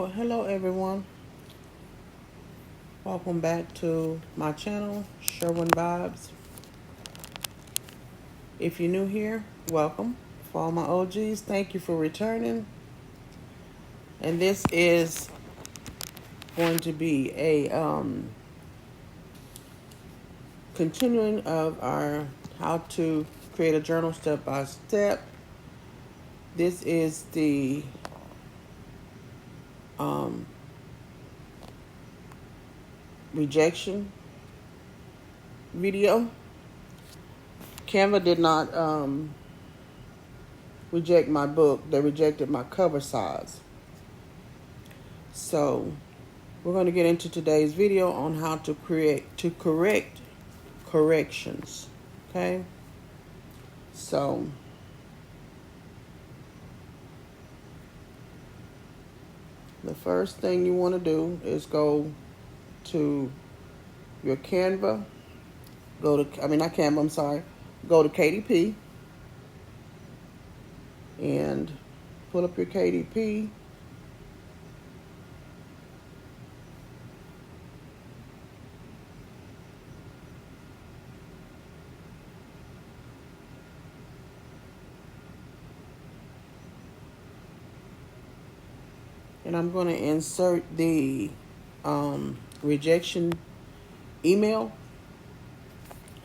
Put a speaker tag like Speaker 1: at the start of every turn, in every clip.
Speaker 1: Well, hello everyone. Welcome back to my channel, Sherwin If you're new here, welcome. For all my OGs, thank you for returning. And this is going to be a continuing of our how to create a journal step by step. This is the rejection video. Canva did not reject my book. They rejected my cover size. So we're going to get into today's video on how to correct corrections. Okay? So the first thing you want to do is go to your Canva. Not Canva, I'm sorry. Go to KDP and pull up your KDP. And I'm going to insert the rejection email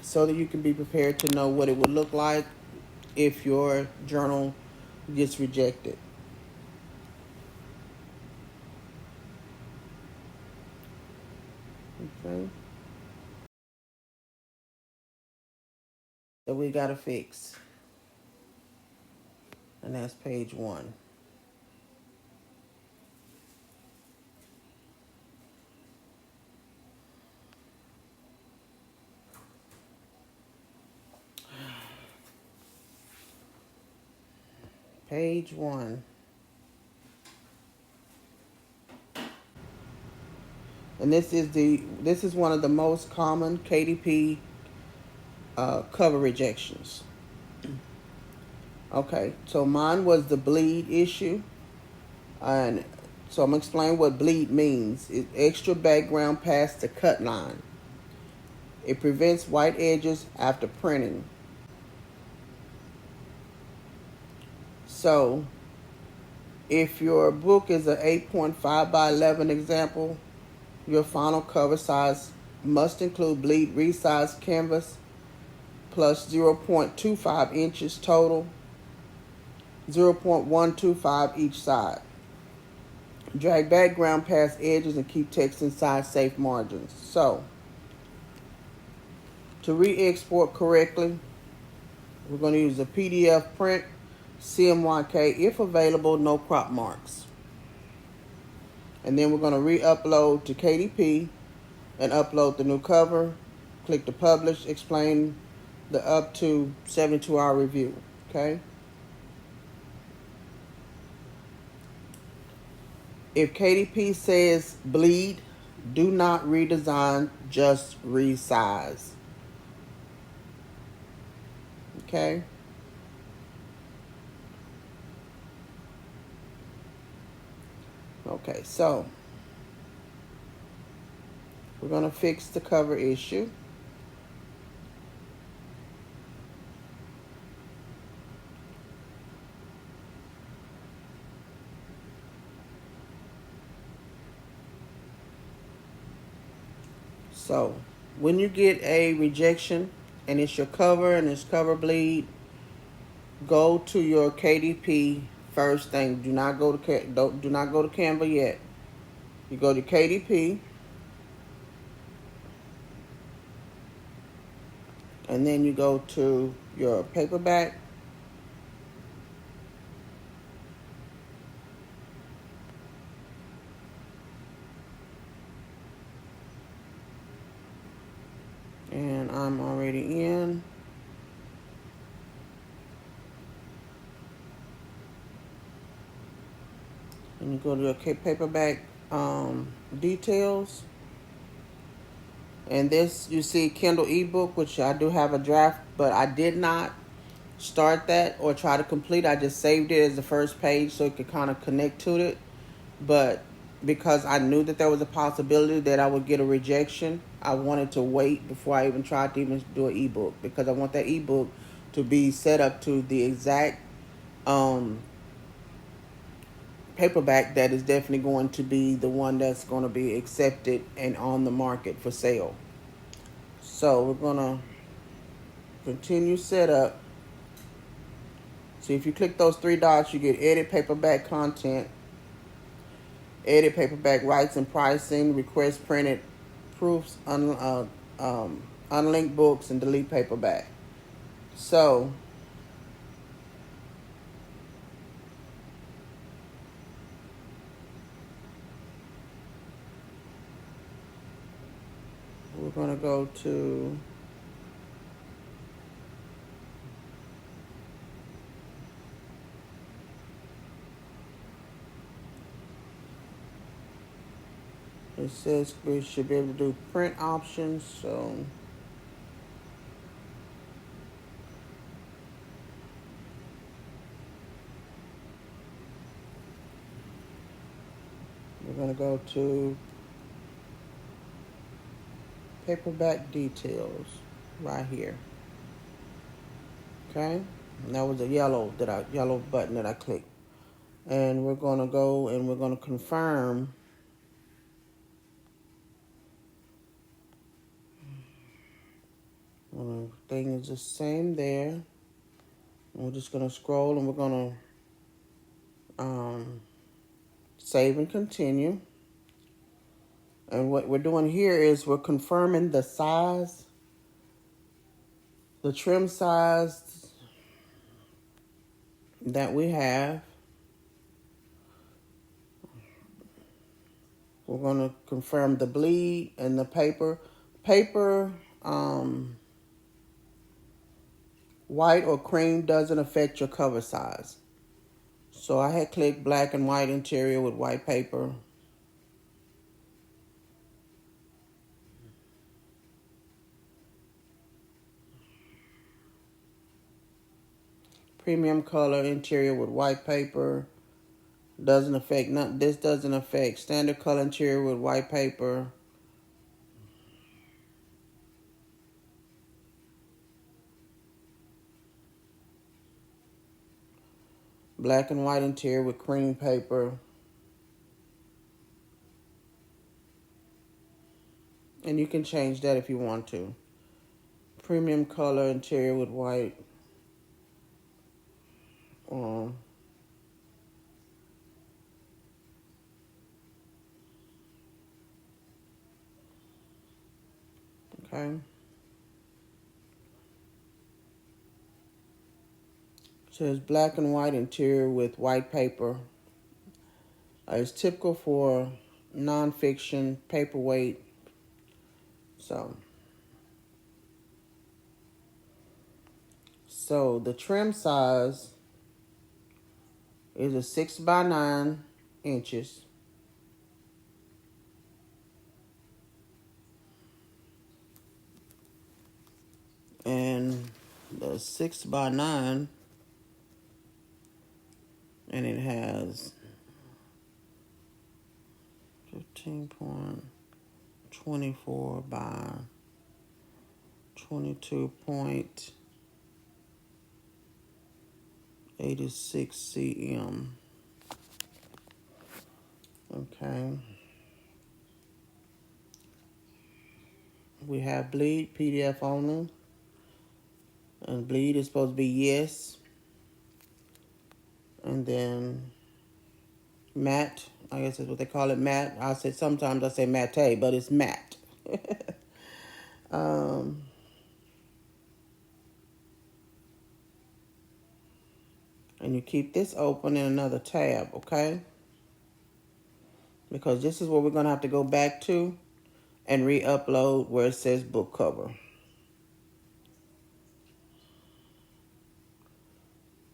Speaker 1: so that you can be prepared to know what it would look like if your journal gets rejected. Okay. So we got to fix. And that's page 1. Page 1. And this is one of the most common KDP cover rejections. Okay, so mine was the bleed issue. And so I'm going to explain what bleed means. It's extra background past the cut line. It prevents white edges after printing. So if your book is an 8.5 by 11 example, your final cover size must include bleed resized canvas plus 0.25 inches total, 0.125 each side. Drag background past edges and keep text inside safe margins. So, to re-export correctly, we're going to use a PDF print, CMYK, if available, no crop marks. And then we're going to re-upload to KDP and upload the new cover. Click to publish, explain the up to 72-hour review. Okay? If KDP says bleed, do not redesign, just resize. Okay? Okay, so we're going to fix the cover issue. So when you get a rejection and it's your cover and it's cover bleed, go to your KDP first thing. Do not go to Canva yet. You go to KDP, and then you go to your paperback. And I'm already in. And you go to your paperback details. And this, you see Kindle ebook, which I do have a draft, but I did not start that or try to complete. I just saved it as the first page so it could kind of connect to it. But because I knew that there was a possibility that I would get a rejection, I wanted to wait before I even tried to even do an ebook, because I want that ebook to be set up to the exact paperback that is definitely going to be the one that's going to be accepted and on the market for sale. So we're going to continue setup. So if you click those three dots, you get edit paperback content, edit paperback rights and pricing, request printed proofs, unlinked books, and delete paperback. So we're going to go to it says we should be able to do print options. So we're going to go to paperback details right here. Okay, and that was a yellow button that I clicked. And we're going to go and we're going to confirm. Everything is the same there. And we're just going to scroll and we're going to save and continue. And what we're doing here is we're confirming the size, the trim size that we have. We're going to confirm the bleed and the paper. Paper, white or cream doesn't affect your cover size. So I had clicked black and white interior with white paper. Premium color interior with white paper. Doesn't affect, this doesn't affect. Standard color interior with white paper. Black and white interior with cream paper. And you can change that if you want to. Premium color interior with white. Okay. So it's black and white interior with white paper. It's typical for nonfiction paperweight. So the trim size is a 6 by 9 inches. And the 6 by 9, and it has 15.24 by 22.86 cm. Okay. We have bleed PDF only. And bleed is supposed to be yes. And then matte, I guess that's what they call it, matte. Sometimes I say matte, but it's matte. And you keep this open in another tab, okay? Because this is what we're going to have to go back to and re-upload where it says book cover.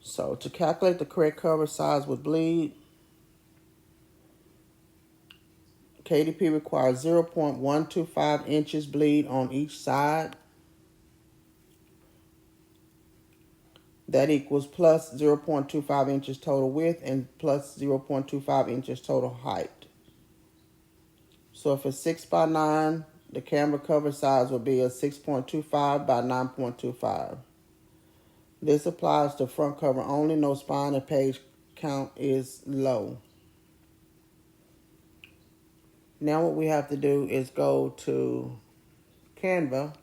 Speaker 1: So to calculate the correct cover size with bleed, KDP requires 0.125 inches bleed on each side. That equals plus 0.25 inches total width and plus 0.25 inches total height. So if it's 6 by 9, the Canva cover size will be a 6.25 by 9.25. This applies to front cover only, no spine, and page count is low. Now what we have to do is go to Canva,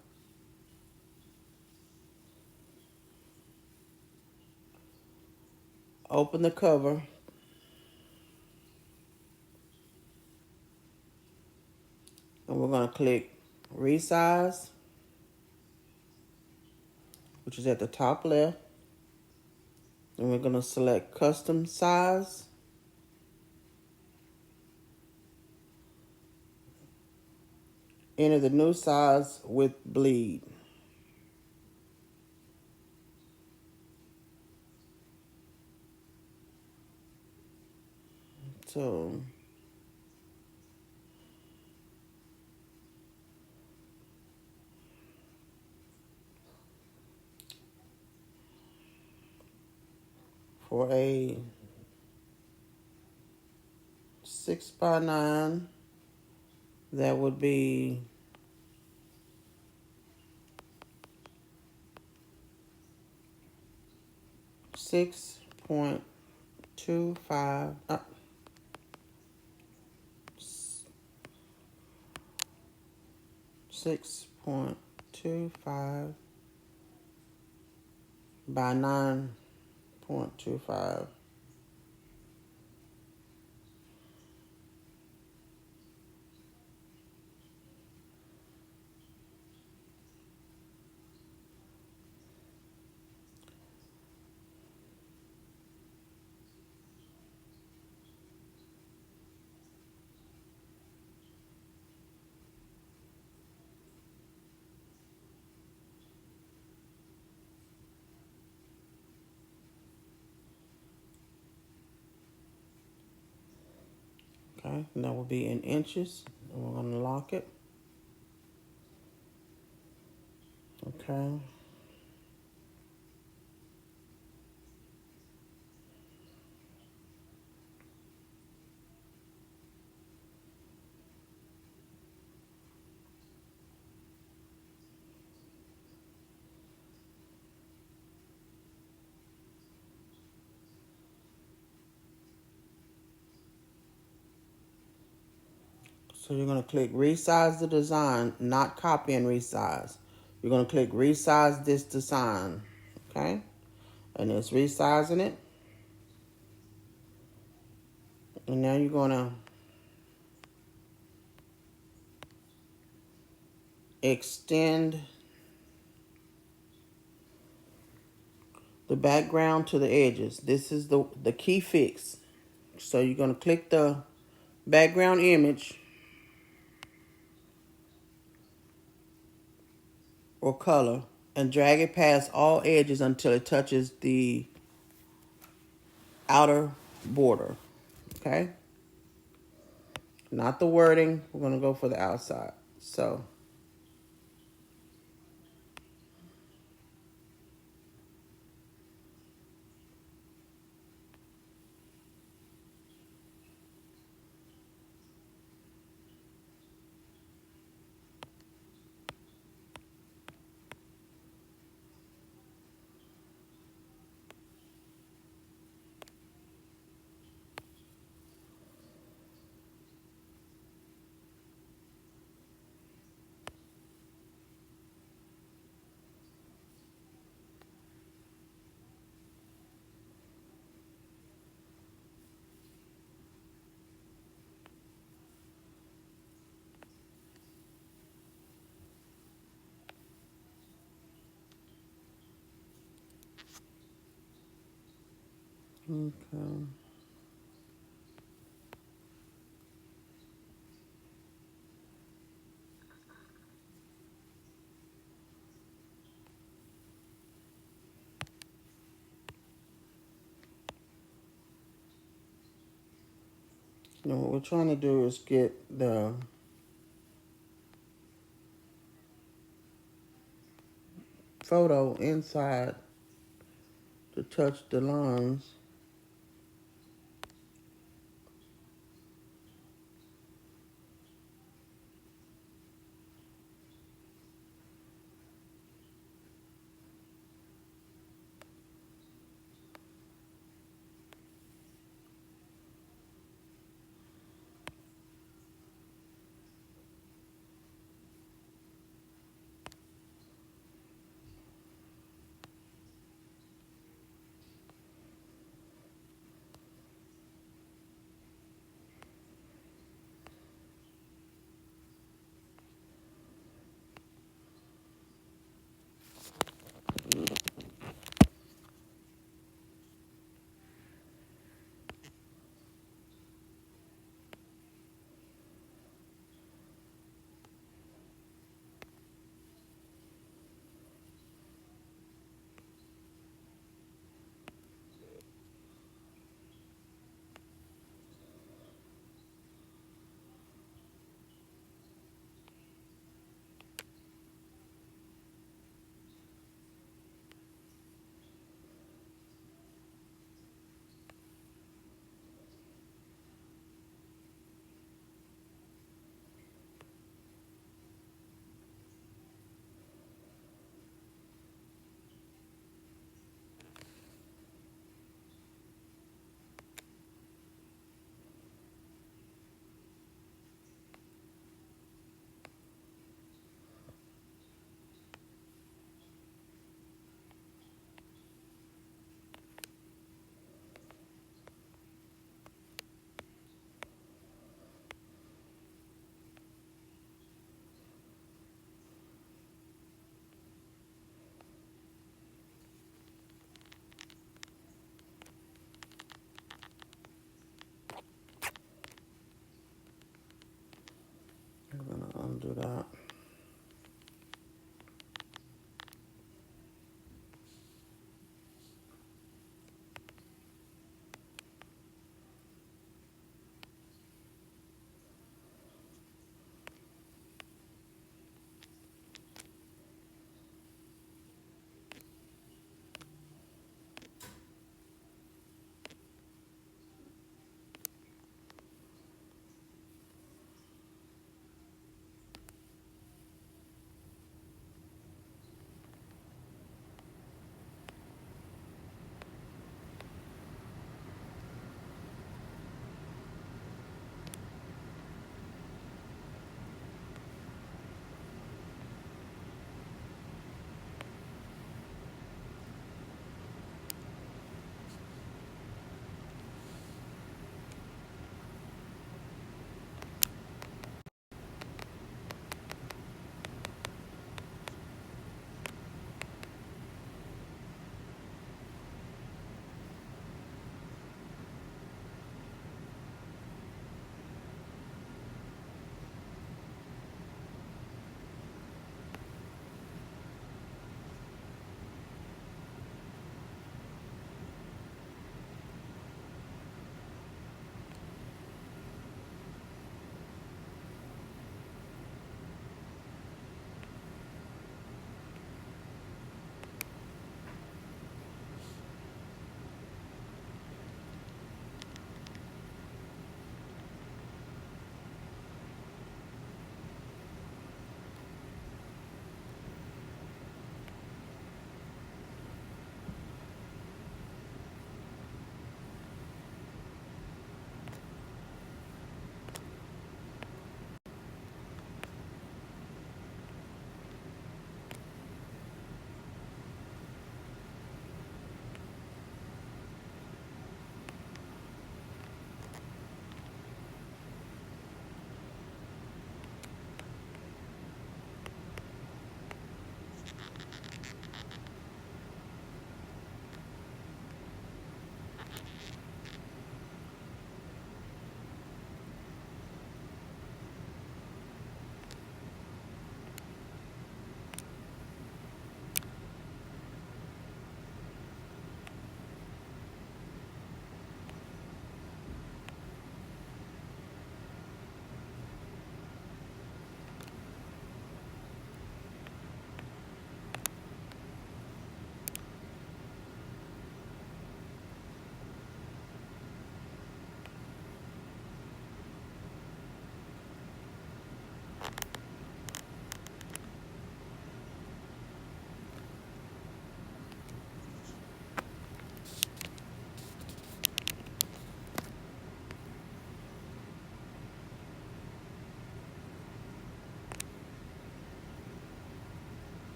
Speaker 1: open the cover, and we're going to click Resize, which is at the top left. And we're going to select Custom Size. Enter the new size with bleed. So for a 6 by 9, that would be 6.25, 6.25 by 9.25. Okay, and that will be in inches. And we're going to lock it. Okay. So you're going to click Resize the design, not copy and resize. You're going to click Resize this design. Okay? And it's resizing it. And now you're going to extend the background to the edges. This is the key fix. So you're going to click the background image or color and drag it past all edges until it touches the outer border. Okay? Not the wording. We're going to go for the outside. So okay. Now what we're trying to do is get the photo inside to touch the lines. do that.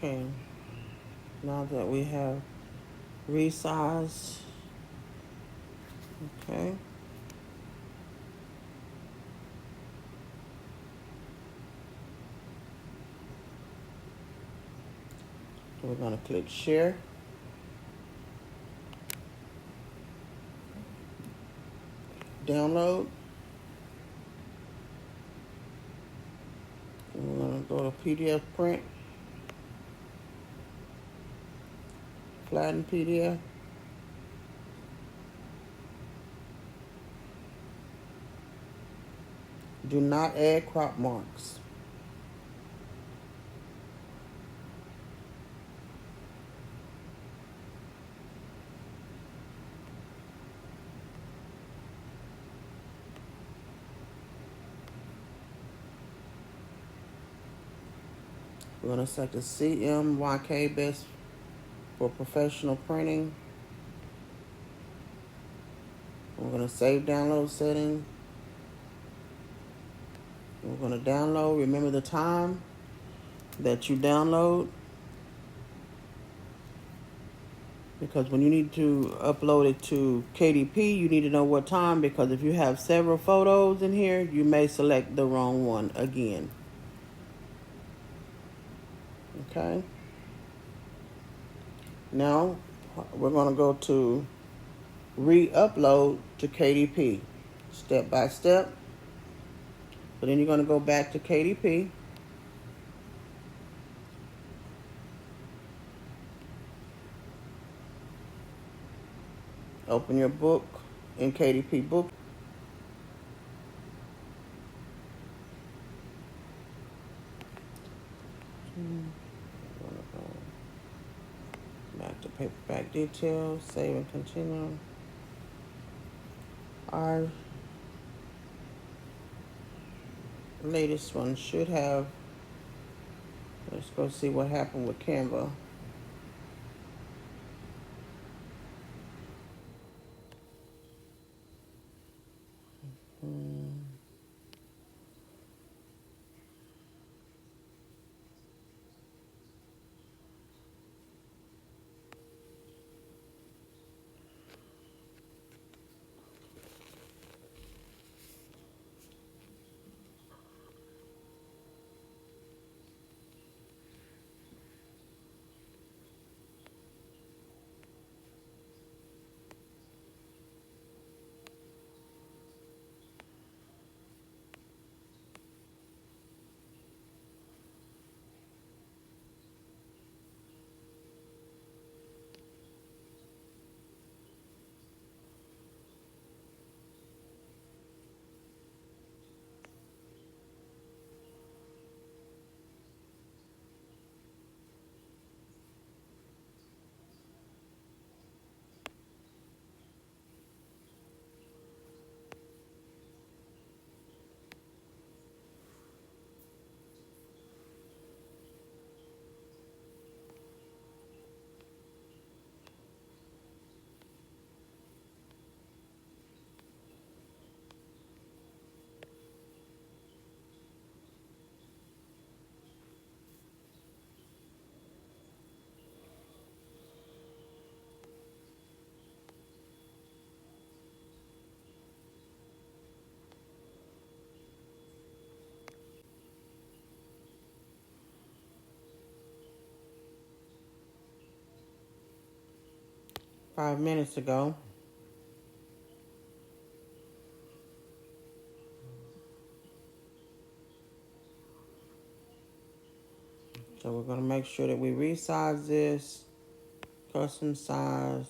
Speaker 1: Okay, now that we have resized, okay, we're going to click share. Download. And we're going to go to PDF print, flatten PDF. Do not add crop marks. We're going to select the CMYK best for professional printing. We're going to save download setting. We're going to download. Remember the time that you download, because when you need to upload it to KDP, you need to know what time, because if you have several photos in here, you may select the wrong one again. Okay. Now we're going to go to re-upload to KDP, step by step. But then you're going to go back to KDP. Open your book in KDP book. Back to paperback details, save and continue. Our latest one should have, let's go see what happened with Canva. Hmm. 5 minutes ago. So we're going to make sure that we resize this. Custom size.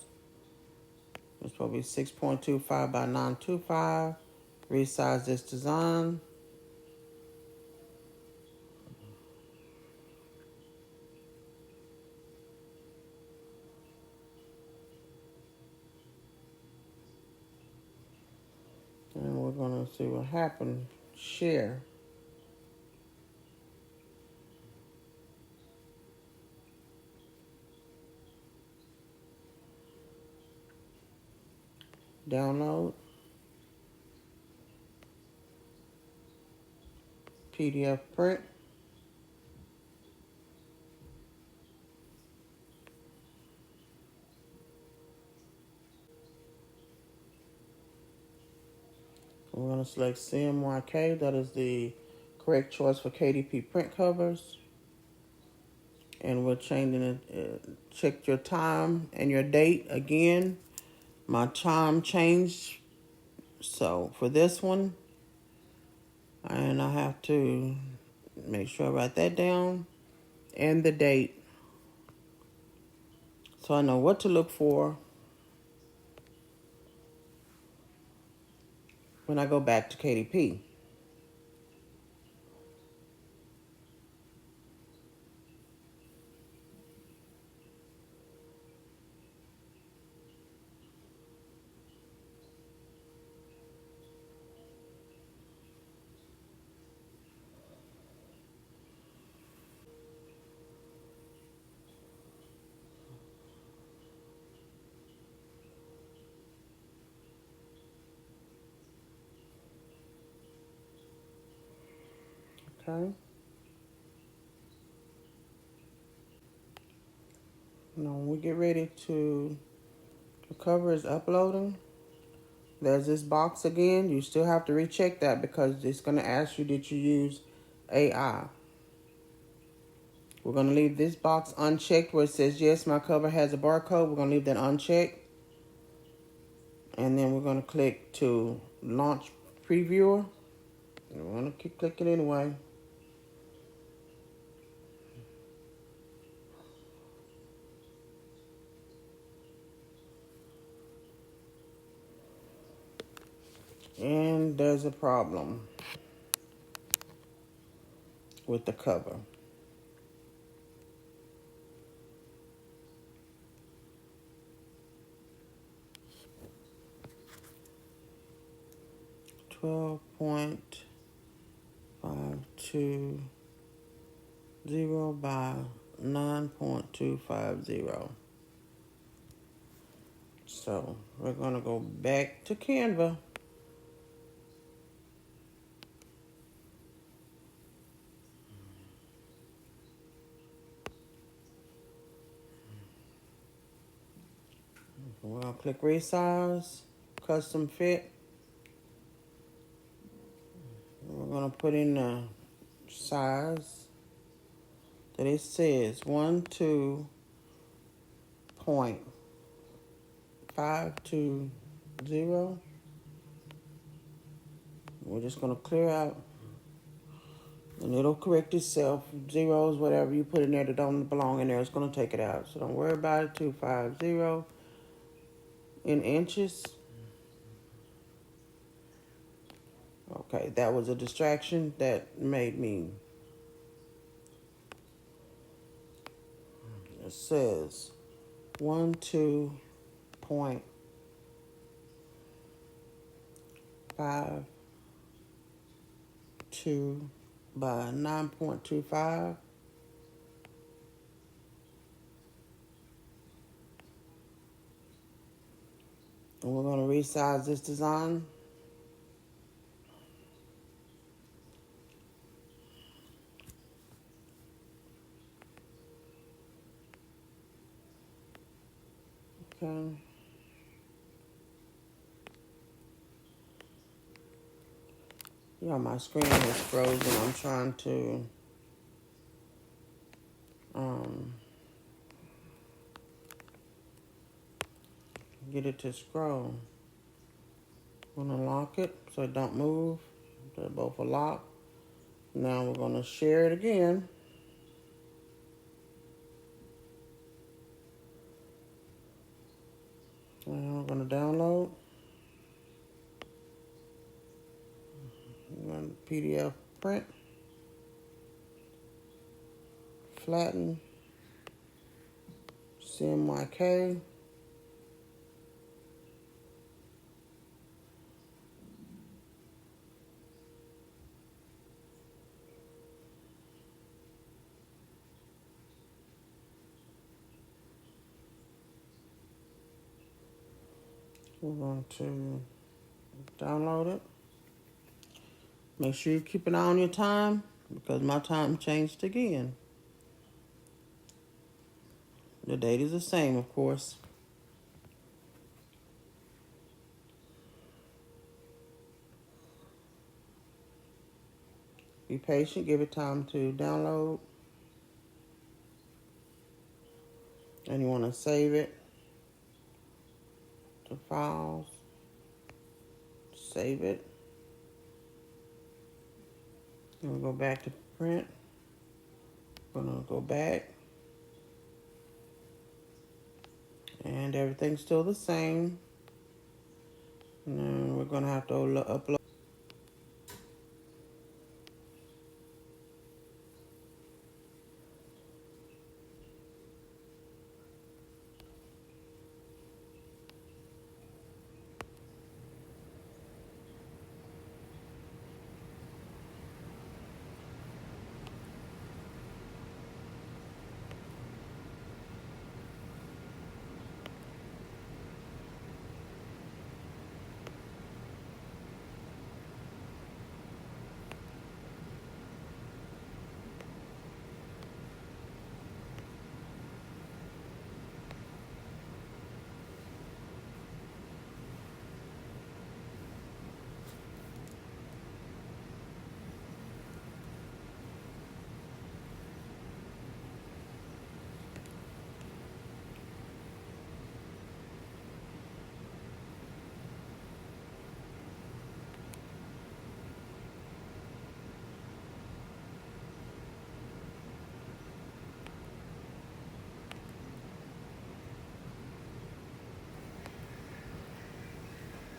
Speaker 1: It's probably 6.25 by 925. Resize this design. And we're going to see what happened. Share. Download. PDF print. We're going to select CMYK. That is the correct choice for KDP print covers. And we're changing it. Check your time and your date again. My time changed. So for this one, and I have to make sure I write that down and the date so I know what to look for when I go back to KDP. Okay. Now when we get ready to, the cover is uploading. There's this box again. You still have to recheck that because it's going to ask you, did you use AI? We're going to leave this box unchecked where it says, yes, my cover has a barcode. We're going to leave that unchecked. And then we're going to click to launch previewer. And we're going to keep clicking anyway. And there's a problem with the cover. .520 by 9.250. So we're going to go back to Canva. We're going to click resize, custom fit. We're going to put in the size that it says 12.520. We're just going to clear out, and it'll correct itself. Zeros, whatever you put in there that don't belong in there, it's going to take it out. So don't worry about it. 250 in inches. Okay, that was a distraction that made me. It says 12.520 by 9.25. And we're going to resize this design. Okay. Yeah, my screen is frozen. I'm trying to get it to scroll. I'm gonna lock it so it don't move. They're both are locked. Now we're gonna share it again. And we're gonna download. We're gonna PDF print, flatten, CMYK. We're going to download it. Make sure you keep an eye on your time because my time changed again. The date is the same, of course. Be patient, give it time to download. And you want to save it to files. Save it. And we'll go back to print. We're going to go back. And everything's still the same. And then we're going to have to upload.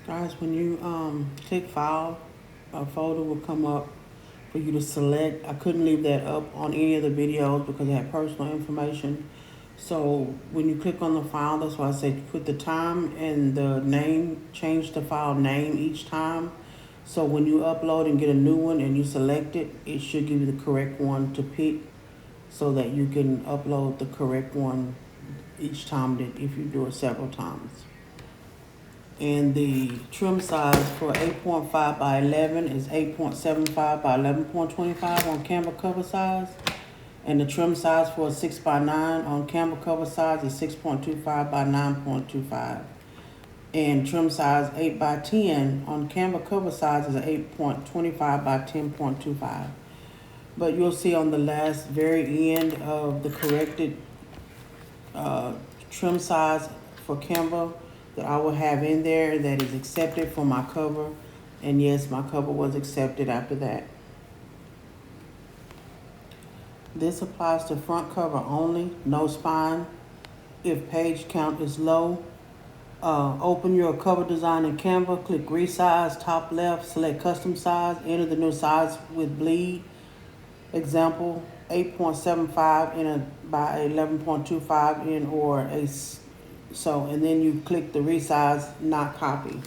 Speaker 1: Guys, when you click file, a folder will come up for you to select. I couldn't leave that up on any of the videos because it had personal information. So when you click on the file, that's why I said put the time and the name, change the file name each time. So when you upload and get a new one and you select it, it should give you the correct one to pick so that you can upload the correct one each time that if you do it several times. And the trim size for 8.5 by 11 is 8.75 by 11.25 on Canva cover size. And the trim size for a 6 by 9 on Canva cover size is 6.25 by 9.25. And trim size 8 by 10 on Canva cover size is 8.25 by 10.25. But you'll see on the last very end of the corrected trim size for Canva that I will have in there that is accepted for my cover. And yes, my cover was accepted after that. This applies to front cover only, no spine. If page count is low, open your cover design in Canva, click resize, top left, select custom size, enter the new size with bleed. Example, 8.75 in a by 11.25 in or a, so, and then you click the resize, not copy.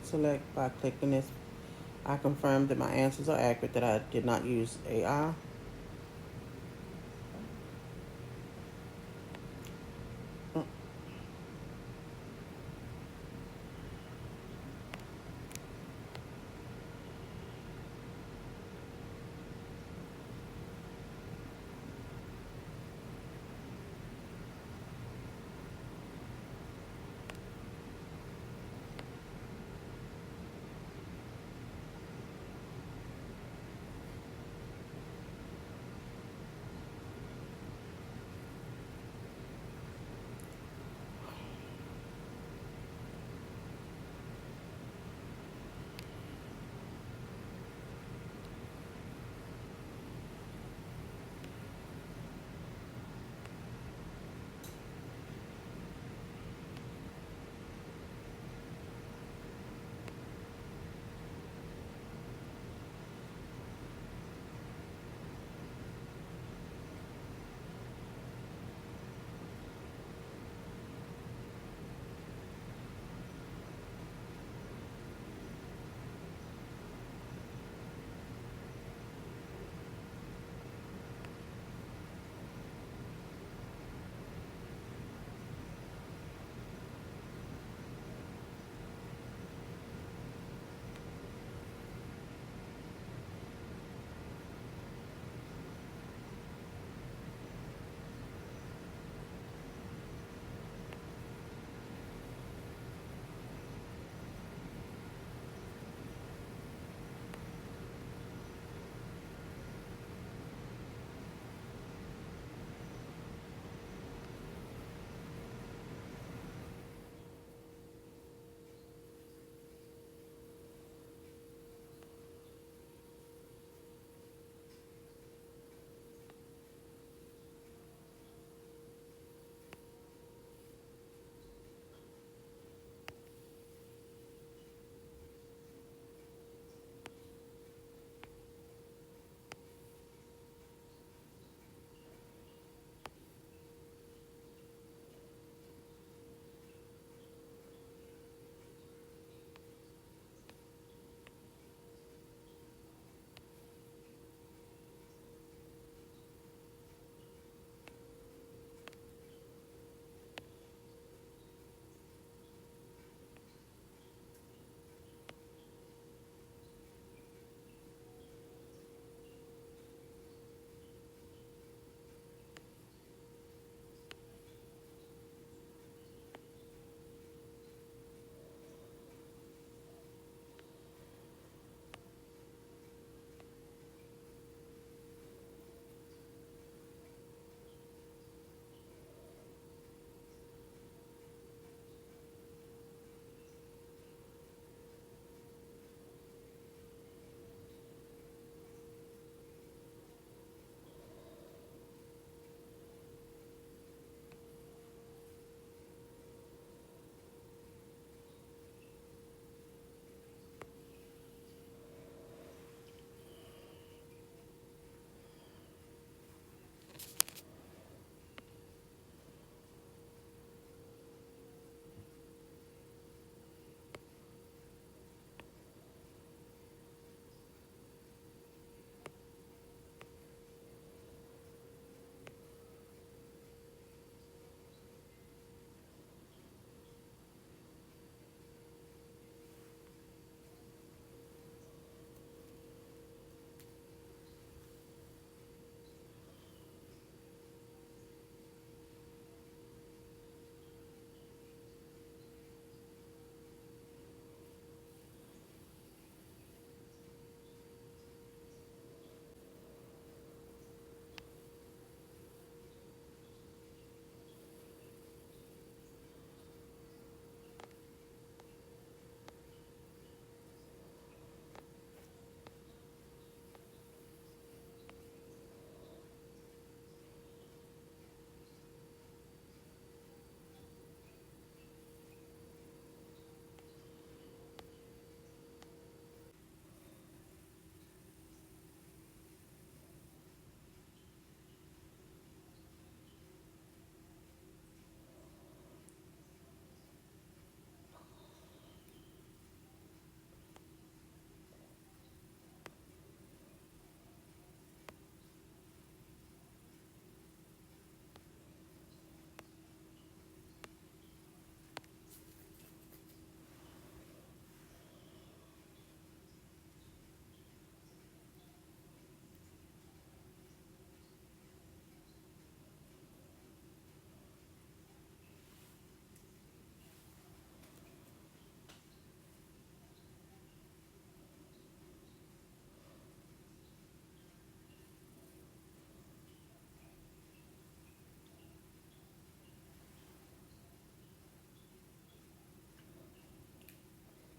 Speaker 1: Select by clicking this. I confirm that my answers are accurate, that I did not use AI.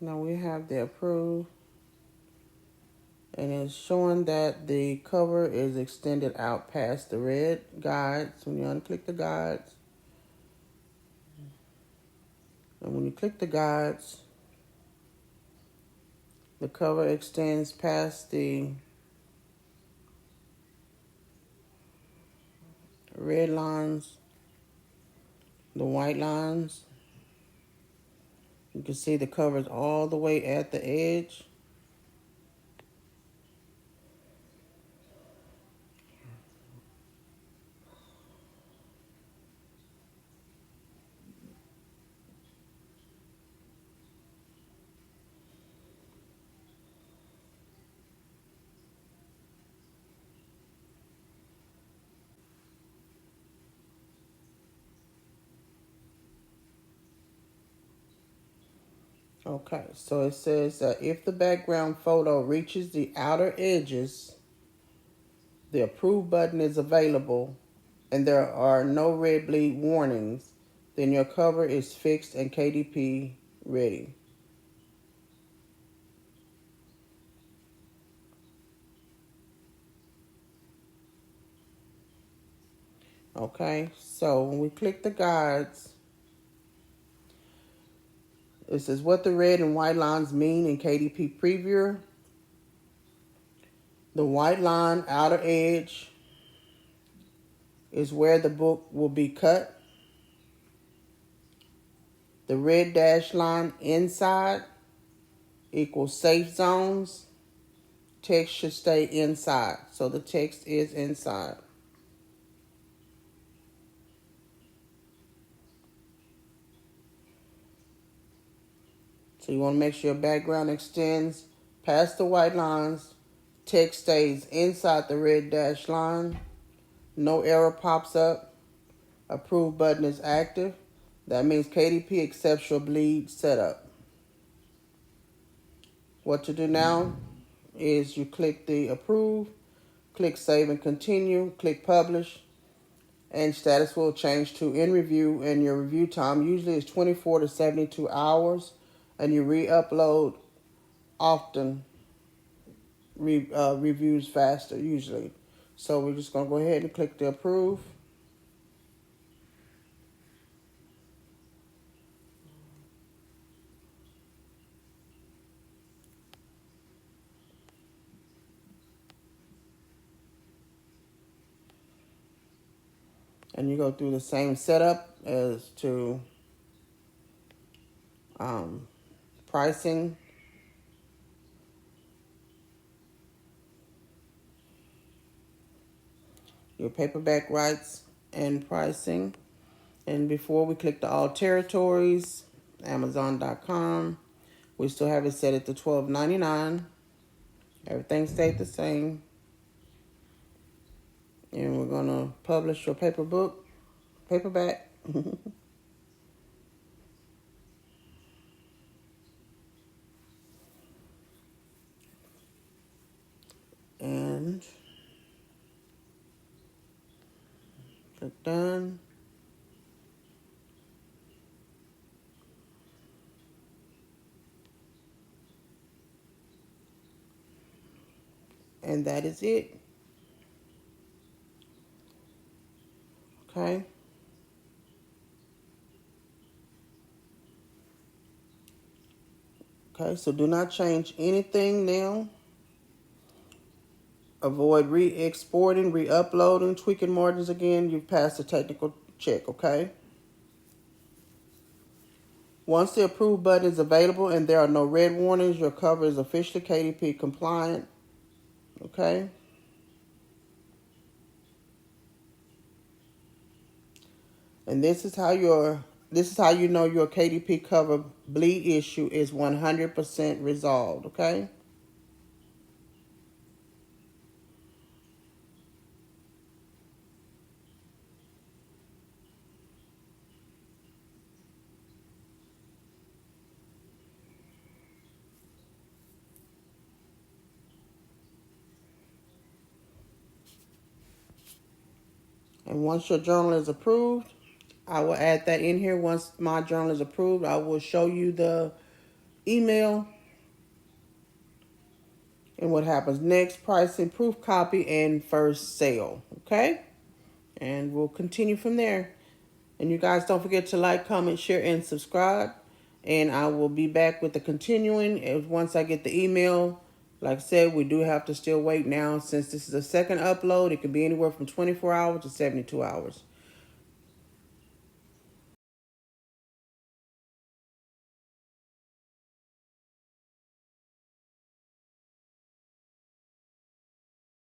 Speaker 1: Now we have the approved, and it's showing that the cover is extended out past the red guides when you unclick the guides. And when you click the guides, the cover extends past the red lines, the white lines. You can see the cover is all the way at the edge. Okay, so it says that if the background photo reaches the outer edges, the approve button is available and there are no red bleed warnings, then your cover is fixed and KDP ready. Okay, so when we click the guides, it says what the red and white lines mean in KDP preview. The white line outer edge is where the book will be cut. The red dash line inside equals safe zones. Text should stay inside. So the text is inside. So you want to make sure your background extends past the white lines. Text stays inside the red dash line. No error pops up. Approve button is active. That means KDP accepts your bleed setup. What to do now is you click the approve, click save and continue, click publish, and status will change to in review, and your review time usually is 24 to 72 hours, and you re-upload often, reviews faster usually. So we're just going to go ahead and click the approve. And you go through the same setup as to pricing, your paperback rights and pricing. And before we click the all territories, Amazon.com, we still have it set at the $12.99. Everything stayed the same. And we're going to publish your paperback. And click done. And that is it. Okay. Okay, so do not change anything now. Avoid re-exporting, re-uploading, tweaking margins again. You've passed the technical check, okay? Once the approve button is available and there are no red warnings, your cover is officially KDP compliant, okay? And this is how you know your KDP cover bleed issue is 100% resolved, okay? And once your journal is approved, I will add that in here. Once my journal is approved, I will show you the email. And what happens next, pricing, proof copy, and first sale. Okay? And we'll continue from there. And you guys don't forget to like, comment, share, and subscribe. And I will be back with the continuing once I get the email. Like I said, we do have to still wait now since this is a second upload. It could be anywhere from 24 hours to 72 hours.